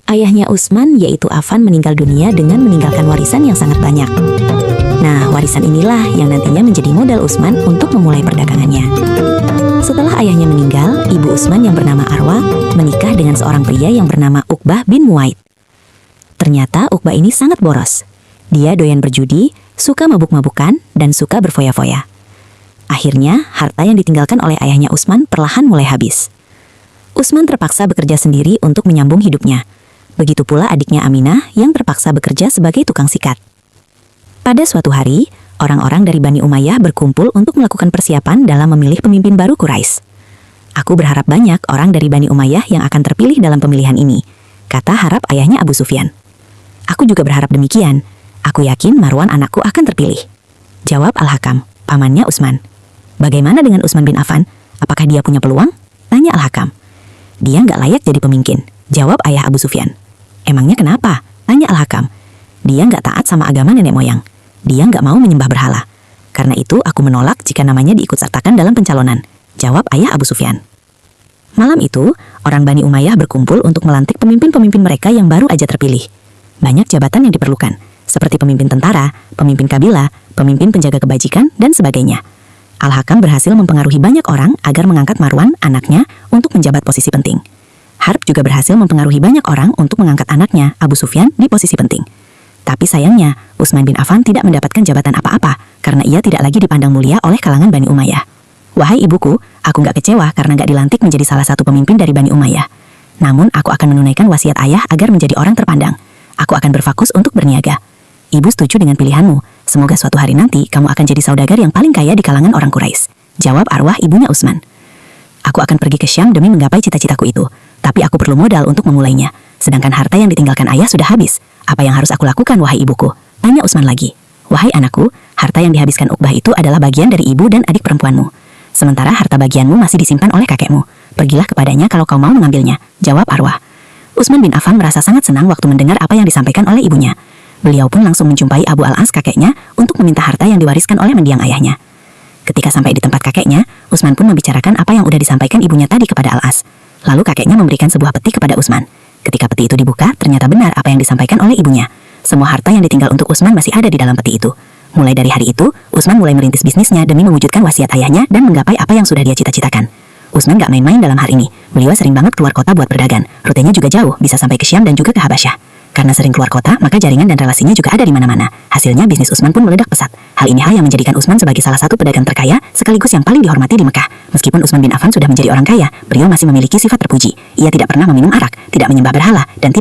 Ayahnya Utsman yaitu Affan meninggal dunia dengan meninggalkan warisan yang sangat banyak. Nah, warisan inilah yang nantinya menjadi modal Utsman untuk memulai perdagangannya. Setelah ayahnya meninggal, ibu Utsman yang bernama Arwa menikah dengan seorang pria yang bernama Uqbah bin Muaid. Ternyata Uqbah ini sangat boros. Dia doyan berjudi, suka mabuk-mabukan, dan suka berfoya-foya. Akhirnya, harta yang ditinggalkan oleh ayahnya Utsman perlahan mulai habis. Utsman terpaksa bekerja sendiri untuk menyambung hidupnya. Begitu pula adiknya Aminah yang terpaksa bekerja sebagai tukang sikat. Pada suatu hari, orang-orang dari Bani Umayyah berkumpul untuk melakukan persiapan dalam memilih pemimpin baru Quraisy. Aku berharap banyak orang dari Bani Umayyah yang akan terpilih dalam pemilihan ini, kata harap ayahnya Abu Sufyan. Aku juga berharap demikian. Aku yakin Marwan anakku akan terpilih, jawab Al-Hakam, pamannya Utsman. Bagaimana dengan Utsman bin Affan? Apakah dia punya peluang? Tanya Al-Hakam. Dia nggak layak jadi pemimpin, jawab ayah Abu Sufyan. Emangnya kenapa? Tanya Al-Hakam. Dia nggak taat sama agama nenek moyang. Dia nggak mau menyembah berhala. Karena itu aku menolak jika namanya diikut-sertakan dalam pencalonan, jawab ayah Abu Sufyan. Malam itu, orang Bani Umayyah berkumpul untuk melantik pemimpin-pemimpin mereka yang baru aja terpilih. Banyak jabatan yang diperlukan, seperti pemimpin tentara, pemimpin kabilah, pemimpin penjaga kebajikan, dan sebagainya. Al-Hakam berhasil mempengaruhi banyak orang agar mengangkat Marwan, anaknya, untuk menjabat posisi penting. Harb juga berhasil mempengaruhi banyak orang untuk mengangkat anaknya, Abu Sufyan, di posisi penting. Tapi sayangnya, Utsman bin Affan tidak mendapatkan jabatan apa-apa, karena ia tidak lagi dipandang mulia oleh kalangan Bani Umayyah. Wahai ibuku, aku nggak kecewa karena nggak dilantik menjadi salah satu pemimpin dari Bani Umayyah. Namun, aku akan menunaikan wasiat ayah agar menjadi orang terpandang. Aku akan berfokus untuk berniaga. Ibu setuju dengan pilihanmu. Semoga suatu hari nanti kamu akan jadi saudagar yang paling kaya di kalangan orang Quraisy, jawab Arwah ibunya Utsman. Aku akan pergi ke Syam demi menggapai cita-citaku itu, tapi aku perlu modal untuk memulainya. Sedangkan harta yang ditinggalkan ayah sudah habis. Apa yang harus aku lakukan, wahai ibuku? Tanya Utsman lagi. Wahai anakku, harta yang dihabiskan Uqbah itu adalah bagian dari ibu dan adik perempuanmu. Sementara harta bagianmu masih disimpan oleh kakekmu. Pergilah kepadanya kalau kau mau mengambilnya, jawab Arwah. Utsman bin Affan merasa sangat senang waktu mendengar apa yang disampaikan oleh ibunya. Beliau pun langsung menjumpai Abu Al-As kakeknya untuk meminta harta yang diwariskan oleh mendiang ayahnya. Ketika sampai di tempat kakeknya, Utsman pun membicarakan apa yang udah disampaikan ibunya tadi kepada Al-As. Lalu kakeknya memberikan sebuah peti kepada Utsman. Ketika peti itu dibuka, ternyata benar apa yang disampaikan oleh ibunya. Semua harta yang ditinggal untuk Utsman masih ada di dalam peti itu. Mulai dari hari itu, Utsman mulai merintis bisnisnya demi mewujudkan wasiat ayahnya dan menggapai apa yang sudah dia cita-citakan. Utsman gak main-main dalam hal ini. Beliau sering banget keluar kota buat berdagang. Rutenya juga jauh, bisa sampai ke Syam dan juga ke Habasyah. Karena sering keluar kota, maka jaringan dan relasinya juga ada di mana-mana. Hasilnya bisnis Utsman pun meledak pesat. Hal ini yang menjadikan Utsman sebagai salah satu pedagang terkaya, sekaligus yang paling dihormati di Mekah. Meskipun Utsman bin Affan sudah menjadi orang kaya, beliau masih memiliki sifat terpuji. Ia tidak pernah meminum arak, tidak menyembah berhala, dan tidak